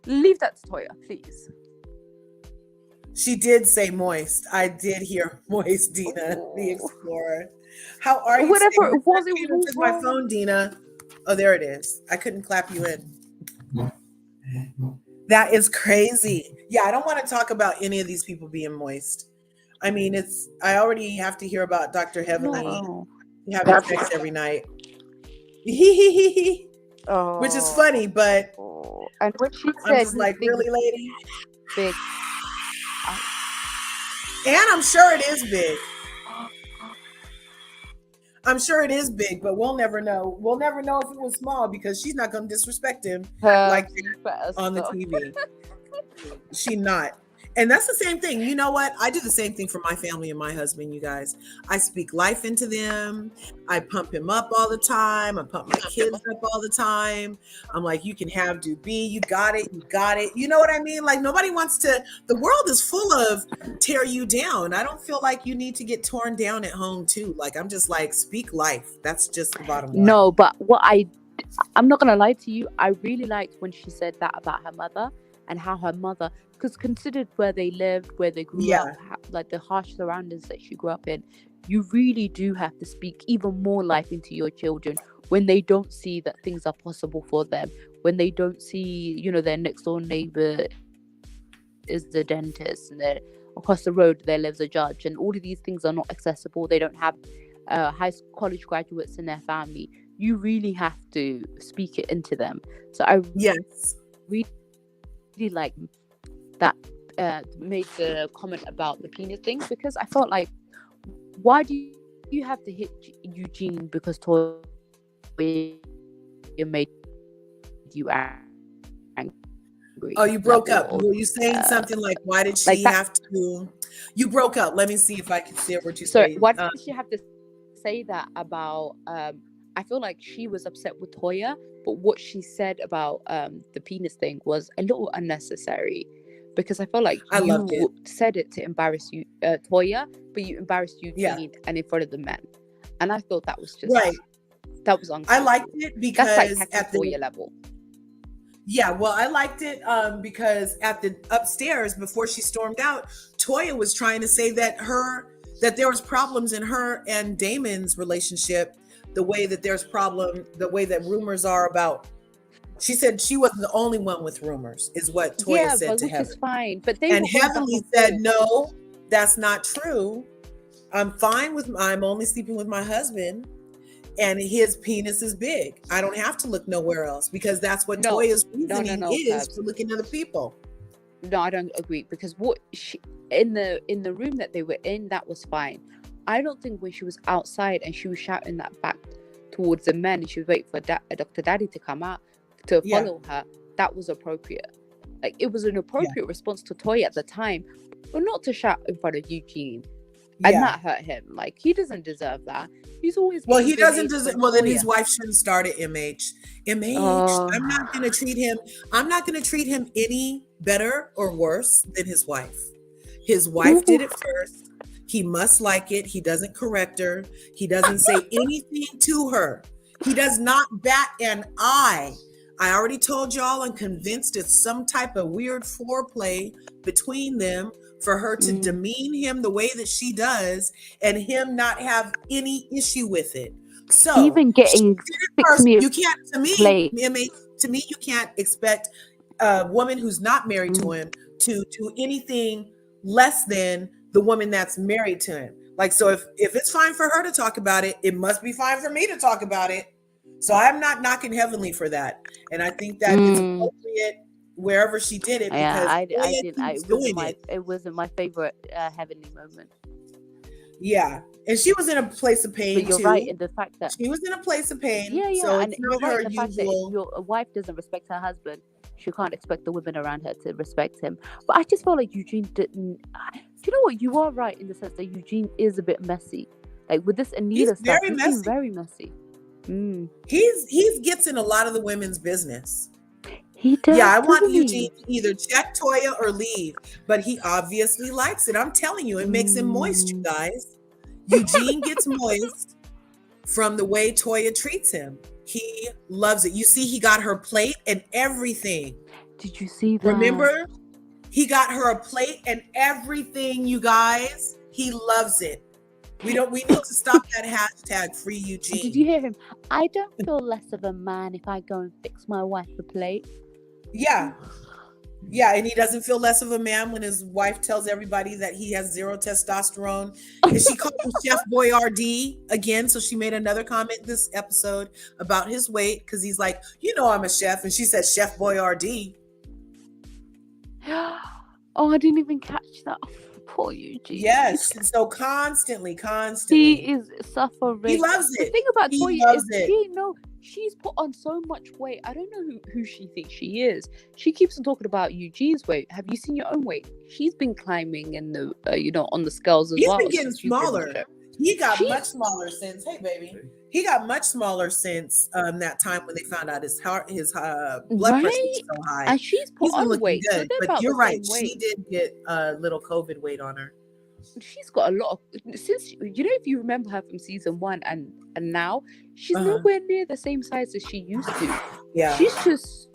Leave that to Toya, please. She did say moist. I did hear moist, Dina, the Explorer. How are you? Whatever it was, it was my phone, Dina. Oh, there it is. I couldn't clap you in. That is crazy. Yeah, I don't want to talk about any of these people being moist. I mean, I already have to hear about Dr. Heavenly having sex every night. Which is funny, but and when she I'm said, just like, really, lady? Big. And I'm sure it is big. I'm sure it is big, but we'll never know. We'll never know if it was small because she's not going to disrespect him like on the TV. She not. And that's the same thing. You know what? I do the same thing for my family and my husband, you guys. I speak life into them. I pump him up all the time. I pump my kids up all the time. I'm like, you can have Doobie. You got it. You got it. You know what I mean? Like nobody wants to, the world is full of tear you down. I don't feel like you need to get torn down at home too. Like, I'm just like, speak life. That's just the bottom line. No, but I'm not going to lie to you. I really liked when she said that about her mother and how her mother, because considered where they lived, where they grew up, like the harsh surroundings that she grew up in, you really do have to speak even more life into your children when they don't see that things are possible for them, when they don't see, their next door neighbor is the dentist and then across the road there lives a judge, and all of these things are not accessible. They don't have college graduates in their family. You really have to speak it into them. So I really like that made the comment about the penis thing, because I felt like, why do you have to hit Eugene because Toya made you angry? Oh, you broke up. Were you saying something like, why did she have to? You broke up. Let me see if I can see what you say. Why did she have to say that about? I feel like she was upset with Toya, but what she said about the penis thing was a little unnecessary, because I felt like you said it to embarrass you, Toya, but you embarrassed Eugene and in front of the men, and I thought that was just that was uncomfortable. I liked it because that's like at the Toya level. Yeah, well, I liked it because at the upstairs before she stormed out, Toya was trying to say that there was problems in her and Damon's relationship, the way that rumors are about. She said she wasn't the only one with rumors, is what Toya said to Heaven. Which is fine. But they and Heavenly said, no, that's not true. I'm only sleeping with my husband. And his penis is big. I don't have to look nowhere else because that's what Toya's reasoning is for looking at other people. No, I don't agree because in the room that they were in, that was fine. I don't think when she was outside and she was shouting that back towards the men and she was waiting for Dr. Daddy to come out to follow her, that was appropriate. Like it was an appropriate response to Toya at the time, but not to shout in front of Eugene. And that hurt him. Like he doesn't deserve that. He's always he doesn't deserve. Well, then his wife shouldn't start it. MH. I'm not going to treat him any better or worse than his wife. His wife did it first. He must like it. He doesn't correct her. He doesn't say anything to her. He does not bat an eye. I already told y'all. I'm convinced it's some type of weird foreplay between them, for her to demean him the way that she does and him not have any issue with it. So even getting you can't, to me, you can't expect a woman who's not married to him to do anything less than the woman that's married to him. Like, so if it's fine for her to talk about it, it must be fine for me to talk about it. So I'm not knocking Heavenly for that. And I think that it's appropriate wherever she did it. Yeah, because it wasn't my favorite Heavenly moment. Yeah, and she was in a place of pain. But you're right in the fact that she was in a place of pain. Yeah, so and it's you're not right her in the fact that usual. if your wife doesn't respect her husband, she can't expect the women around her to respect him. But I just felt like Eugene didn't. Do you know what? You are right in the sense that Eugene is a bit messy. Like with this Anilla stuff, he's been very messy. He gets in a lot of the women's business. He does. Yeah, I want Eugene to either check Toya or leave, but he obviously likes it. I'm telling you, it makes him moist, you guys. Eugene gets moist from the way Toya treats him. He loves it. You see, he got her plate and everything. Did you see that? Remember? He got her a plate and everything, you guys. He loves it. We need to stop that hashtag free Eugene. Did you hear him? I don't feel less of a man if I go and fix my wife a plate. Yeah. Yeah, and he doesn't feel less of a man when his wife tells everybody that he has zero testosterone. And she called him Chef Boyardee again, so she made another comment this episode about his weight because he's like, I'm a chef, and she said Chef Boyardee. Oh, I didn't even catch that. Poor Eugene. Yes, so constantly. He is suffering. He loves it. The thing about Toya is she's put on so much weight. I don't know who she thinks she is. She keeps on talking about Eugene's weight. Have you seen your own weight? She's been climbing in the on the scales as well. He's been getting smaller. He got much smaller since. Hey, baby. He got much smaller since that time when they found out his blood pressure was so high. And she's put on weight. Good, so but you're right. She did get a little COVID weight on her. She's got a lot of, since if you remember her from season 1 and now she's nowhere near the same size as she used to. Yeah, she's just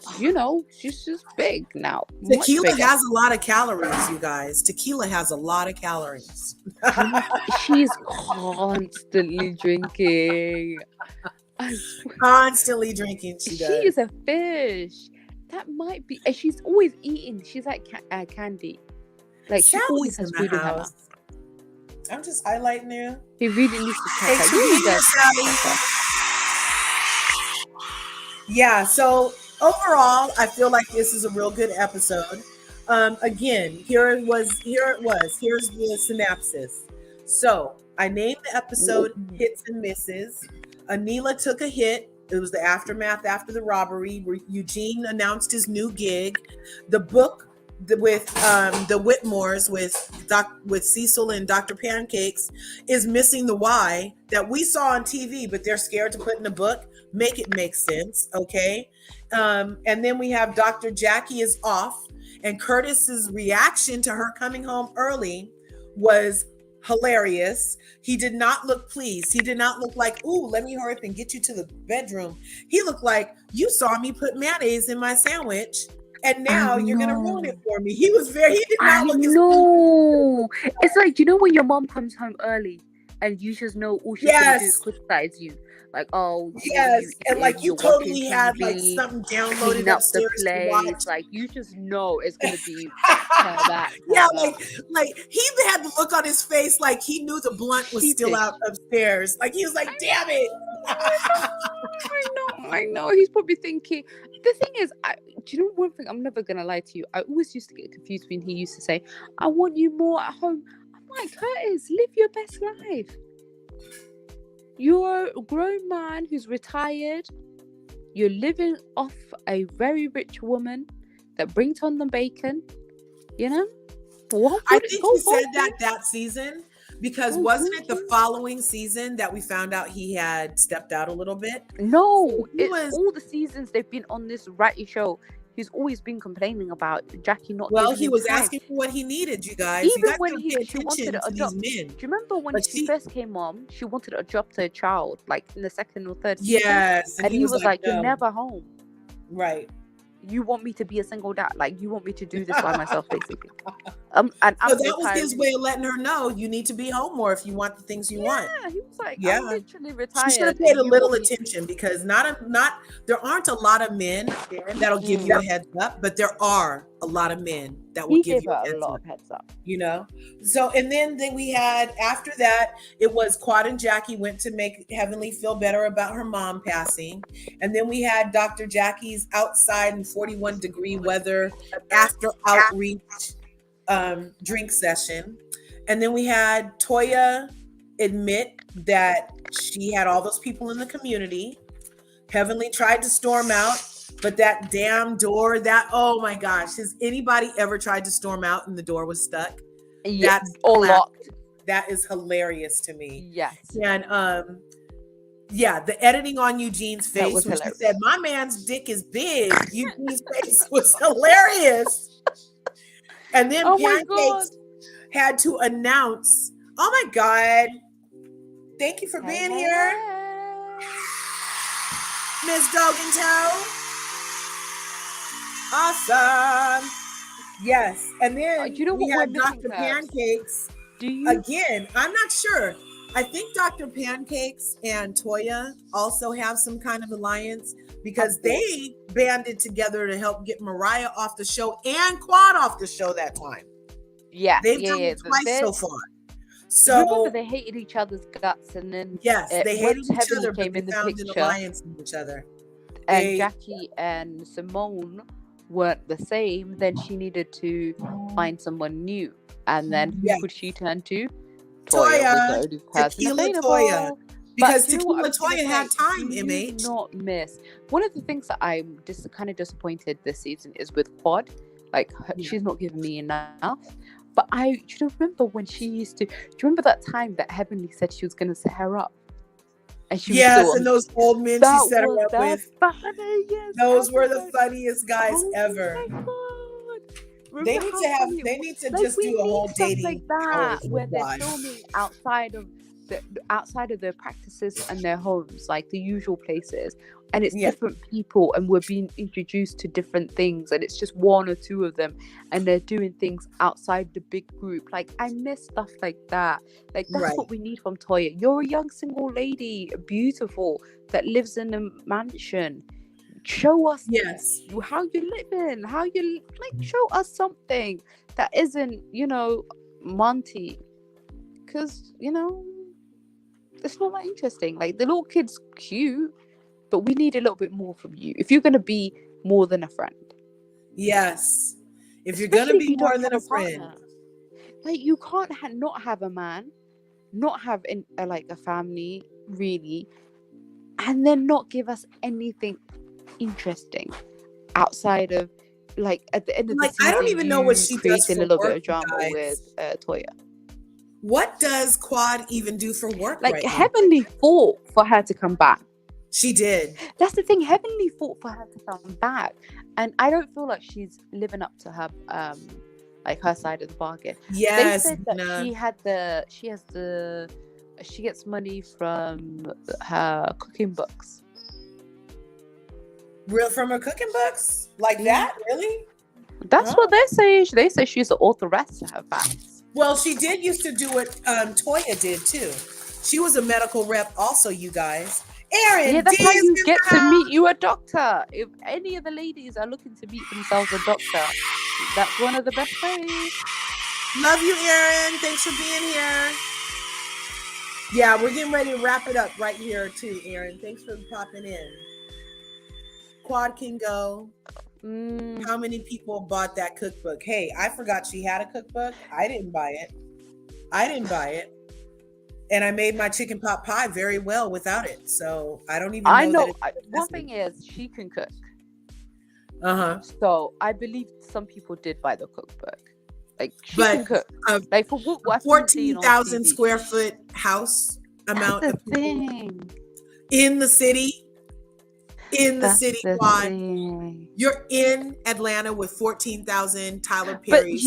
she's just big now. Tequila has a lot of calories, you guys. Tequila has a lot of calories. She's constantly drinking. Constantly drinking. She is a fish. That might be. And she's always eating. She's like candy. Like she always has food in her mouth. I'm just highlighting you. He really needs to check out. Yeah, so overall, I feel like this is a real good episode. Again, here it was. Here's the synopsis. So I named the episode Hits and Misses. Anilla took a hit. It was the aftermath after the robbery where Eugene announced his new gig. The book with the Whitmores with Cecil and Dr. Pancakes is missing the why that we saw on TV, but they're scared to put in a book. Make it make sense, okay? And then we have Dr. Jackie is off, and Curtis's reaction to her coming home early was hilarious. He did not look pleased. He did not look like, ooh, let me hurry up and get you to the bedroom. He looked like, you saw me put mayonnaise in my sandwich and now you're going to ruin it for me. He did not look as No. It's like, you know when your mom comes home early and you just know all she's going to do is criticize you. Like, oh, yes, and like you totally had TV, like something downloaded up upstairs the place. To watch. Like you just know it's gonna be yeah, like he had the look on his face like he knew the blunt was still out upstairs. Like he was like, damn it. I know. He's probably thinking. The thing is, do you know one thing? I'm never gonna lie to you. I always used to get confused when he used to say, "I want you more at home." I'm like, Curtis, live your best life. You're a grown man who's retired. You're living off a very rich woman that brings home the bacon. You know? I think he said that season because wasn't it the following season that we found out he had stepped out a little bit? No, it's all the seasons they've been on this ratty show. He's always been complaining about Jackie not. Well, he was asking for what he needed, you guys. Even when she wanted a job. Do you remember when she first came on? She wanted a job to a child, like in the second or third season. Yes, and he was like, no. "You're never home." Right. You want me to be a single dad? Like you want me to do this by myself, basically. And that was his way of letting her know you need to be home more if you want the things you want. Yeah, he was like, I'm literally retired. She should have paid a little attention because there aren't a lot of men that'll give you a heads up, but there are a lot of men that will give you a lot of heads up. You know? So, and then we had, after that, it was Quad and Jackie went to make Heavenly feel better about her mom passing. And then we had Dr. Jackie's outside in 41-degree weather after outreach drink session. And then we had Toya admit that she had all those people in the community. Heavenly tried to storm out, but that damn door, oh my gosh, has anybody ever tried to storm out and the door was stuck? Yeah, that's all locked. That is hilarious to me. Yes. And the editing on Eugene's face when she said, "My man's dick is big." Eugene's face was hilarious. And then Pancakes had to announce, "Oh my God, thank you for being here, Miss Dog and Toe." Awesome. Yes. And then we had Dr. Pancakes. Again, I'm not sure. I think Dr. Pancakes and Toya also have some kind of alliance because they banded together to help get Mariah off the show and Quad off the show that time. Yeah. They've done it twice so far. So remember they hated each other's guts, and then they hated each other, came but in they the found picture, an alliance with each other. And Jackie and Simone weren't the same. Then she needed to find someone new, and then who could she turn to? Toya, Tequila Toya, because Tequila Toya had time. MH not miss one of the things that I'm just kind of disappointed this season is with Quad. Like she's not giving me enough. But you remember when she used to? Do you remember that time that Heavenly said she was going to set her up? And she was and those old men she set her up with. Those were the funniest guys ever. They need to just do a whole dating like that where they're filming outside of their practices and their homes, like the usual places, and it's different people, and we're being introduced to different things, and it's just one or two of them, and they're doing things outside the big group. Like I miss stuff like that. Like that's what we need from Toya. You're a young single lady, beautiful, that lives in a mansion. Show us how you're living, show us something that isn't, Monty, because it's not that interesting. Like the little kid's cute, but we need a little bit more from you if you're going to be more than a friend. Yes, if you're going to be more than a friend. Like you can't not have a man, not have a family really, and then not give us anything interesting outside of at the end of the season. I don't even know what she does for a little work, bit of drama with Toya. What does Quad even do for work? Heavenly fought for her to come back. She did. That's the thing. Heavenly fought for her to come back, and I don't feel like she's living up to her like her side of the bargain. Yes, they said that Nina. she gets money from her cooking books. Real from her cooking books? Like that? Really? That's what they say. They say she's the authoress to her facts. Well, she did used to do what Toya did too. She was a medical rep also, you guys. Aaron, yeah, that's how you get to meet you a doctor. If any of the ladies are looking to meet themselves a doctor, that's one of the best ways. Love you, Aaron. Thanks for being here. Yeah, we're getting ready to wrap it up right here too, Aaron. Thanks for popping in. Quad can go. How many people bought that cookbook? Hey, I forgot she had a cookbook. I didn't buy it. And I made my chicken pot pie very well without it. So I don't even know. I know. One thing is, she can cook. So I believe some people did buy the cookbook. Like, she can cook. Like, for what 14,000 square foot house amount of people in the city. Quad. You're in Atlanta with 14,000 Tyler Perry.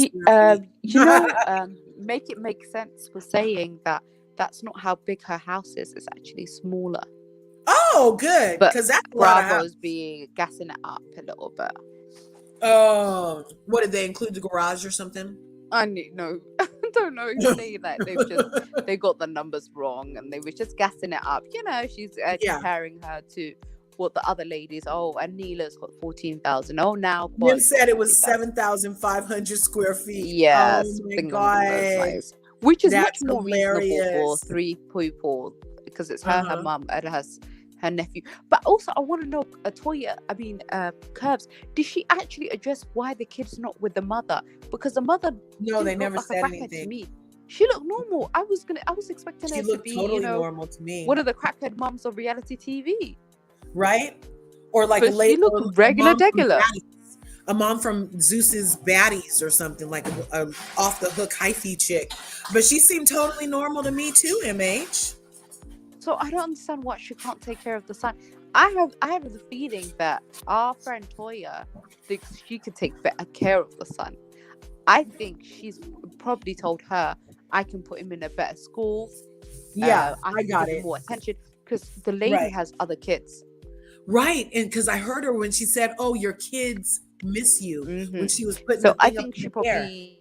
Make it make sense for saying that that's not how big her house is. It's actually smaller. Oh, good. Because that's Bravo's being gassing it up a little bit. Oh, what did they include, the garage or something? I don't know. They they got the numbers wrong and they were just gassing it up. She's comparing her to what the other ladies. Oh, Anilla's got 14,000. Oh, now Jim said it was 7,500 square feet. Yes, oh my God. Which is That's much more hilarious. reasonable for 3 people because it's her, her mum, and her nephew. But also, I want to know, Toya, Curbs, did she actually address why the kid's not with the mother? Because the mother, they never said anything to me. She looked normal. I was expecting her to be, totally normal to me. One of the crackhead moms of reality TV, right? Or like she looked regular. A mom from Zeus's Baddies or something, like a off the hook hyphy chick. But she seemed totally normal to me too, MH. So I don't understand why she can't take care of the son. I have the feeling that our friend Toya thinks she could take better care of the son. I think she's probably told her, I can put him in a better school. Yeah, I got it. More attention because the lady has other kids. Right, and because I heard her when she said, "Oh, your kids miss you," when she was putting. So I think she probably,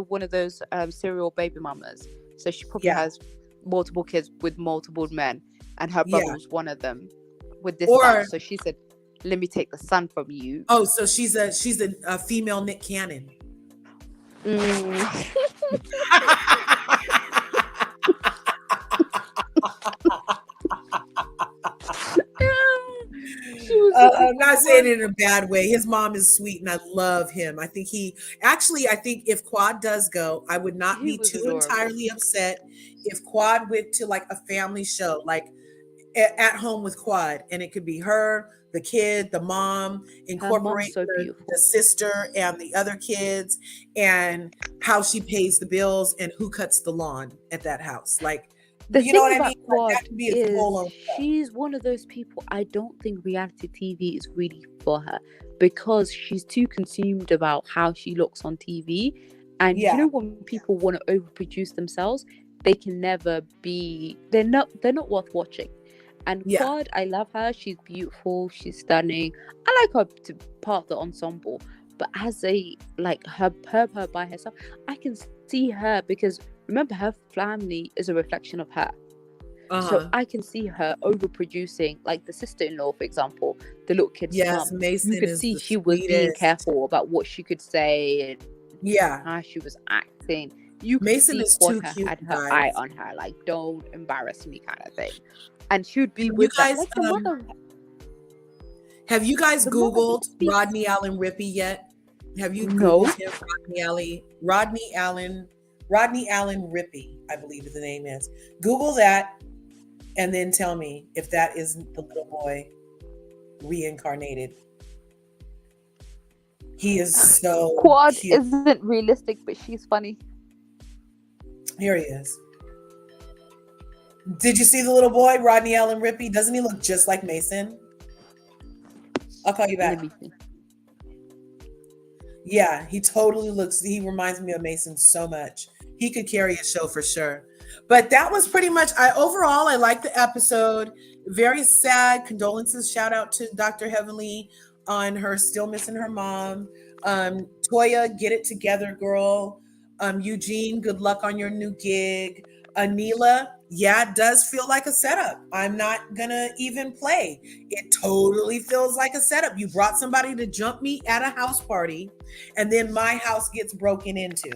one of those serial baby mamas. So she probably has multiple kids with multiple men, and her brother was one of them with this son. So she said, "Let me take the son from you." Oh, so she's a female Nick Cannon. I'm not saying it in a bad way. His mom is sweet and I love him. I think if Quad does go, I would not be too entirely upset if Quad went to like a family show, like At Home with Quad, and it could be her, the kid, the mom, incorporate the sister and the other kids, and how she pays the bills and who cuts the lawn at that house. Like, you know what I mean? Quad that could be a full-on she's one of those people. I don't think reality TV is really for her because she's too consumed about how she looks on TV. And when people want to overproduce themselves, they can never be. They're not worth watching. And Quad, I love her. She's beautiful. She's stunning. I like her to part of the ensemble. But as her by herself, I can see her because remember, her family is a reflection of her. So I can see her overproducing, like the sister-in-law, for example, the little kid's mom. Mason. You could see she was being careful about what she could say and how she was acting. You could Mason see is too Quad cute, had her guys. eye on her, like, don't embarrass me kind of thing. And she would be with guys, like the mother. Have you guys Googled Rodney Allen Rippey yet? Have you Googled him? Rodney Allen Rippey, I believe the name is. Google that and then tell me if that isn't the little boy reincarnated. He is so Quad cute. isn't realistic, but she's funny. Here he is. Did you see the little boy, Rodney Allen Rippey? Doesn't he look just like Mason? I'll call you back. Yeah, he totally he reminds me of Mason so much. He could carry a show for sure. But that was pretty much, overall, I liked the episode. Very sad. Condolences. Shout out to Dr. Heavenly on her still missing her mom. Toya, get it together, girl. Eugene, good luck on your new gig. Anilla, yeah, it does feel like a setup. I'm not gonna even play. It totally feels like a setup. You brought somebody to jump me at a house party, and then my house gets broken into.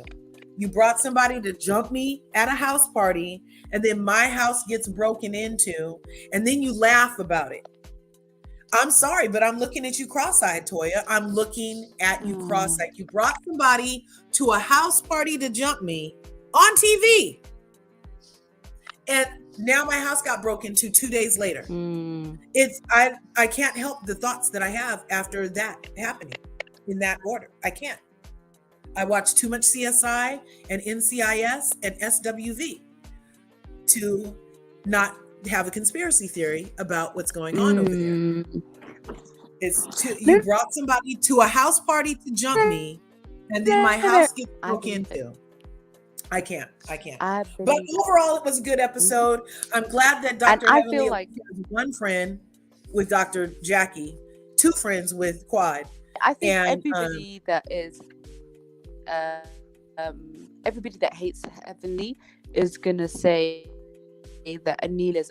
You brought somebody to jump me at a house party, and then my house gets broken into, and then you laugh about it. I'm sorry, but I'm looking at you cross-eyed, Toya. I'm looking at you cross-eyed. You brought somebody to a house party to jump me on TV. And now my house got broken into 2 days later. I can't help the thoughts that I have after that happening in that order. I can't. I watched too much CSI and NCIS and SWV to not have a conspiracy theory about what's going on over there. You brought somebody to a house party to jump me, and then my house gets broken into. I can't. But overall, it was a good episode. I'm glad that Dr. Heavenly feel like one friend with Dr. Jackie, 2 friends with Quad. I think everybody that is everybody that hates Heavenly is gonna say that Anilla's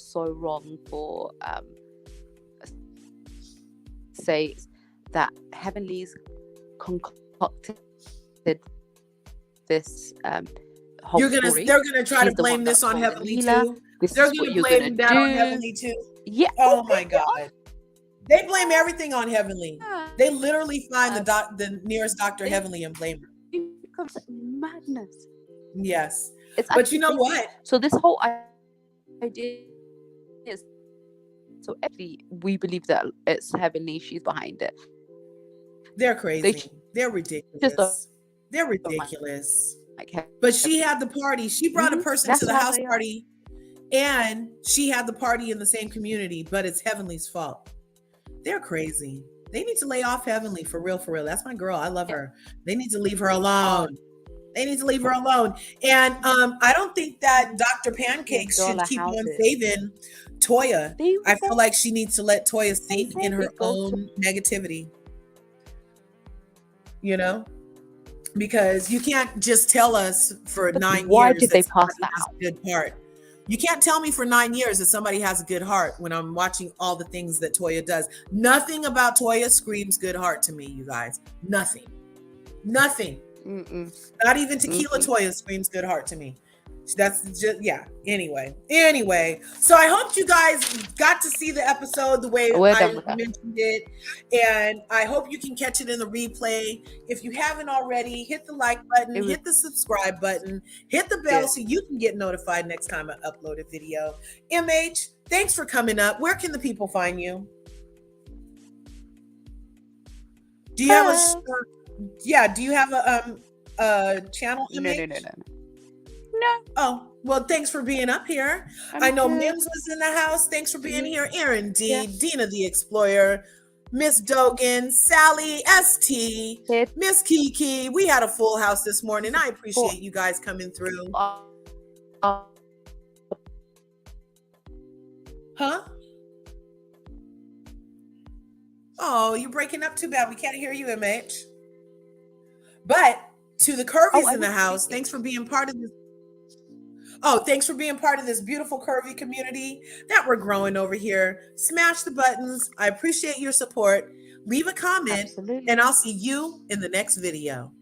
so wrong for say that Heavenly's concocted this whole story. They're gonna try to blame this on Heavenly too. They're gonna blame that on Heavenly too. Yeah. Oh my God. They blame everything on Heavenly. They literally find the nearest Dr. Heavenly and blame her. It becomes madness. Yes. But you know what? So this whole idea is, so actually we believe that it's Heavenly, she's behind it. They're crazy. They're ridiculous. They're ridiculous. But she had the party. She brought a person to the house party, and she had the party in the same community, but it's Heavenly's fault. They're crazy. They need to lay off Heavenly for real, for real. That's my girl. I love her. They need to leave her alone. And I don't think that Dr. Pancakes should keep on saving Toya. I feel like she needs to let Toya sink in her own negativity. You know? Because you can't just tell us for 9 years. Why did they pass that out? Good part. You can't tell me for 9 years that somebody has a good heart when I'm watching all the things that Toya does. Nothing about Toya screams good heart to me, you guys. Nothing. Not even Tequila Toya screams good heart to me. That's just, yeah. Anyway. So I hope you guys got to see the episode the way I mentioned it. And I hope you can catch it in the replay. If you haven't already, hit the like button, hit the subscribe button, hit the bell so you can get notified next time I upload a video. MH, thanks for coming up. Where can the people find you? Do you have a channel, MH? No. Oh, well, thanks for being up here. I know Mims was in the house. Thanks for being here. Aaron D, yeah. Dina the Explorer, Miss Dogan, Sally, ST, Miss Kiki. We had a full house this morning. I appreciate you guys coming through. Huh? Oh, you're breaking up too bad. We can't hear you, MH. But to the Curvies in the house, thanks for being part of this. Oh, thanks for being part of this beautiful curvy community that we're growing over here. Smash the buttons. I appreciate your support. Leave a comment, and I'll see you in the next video.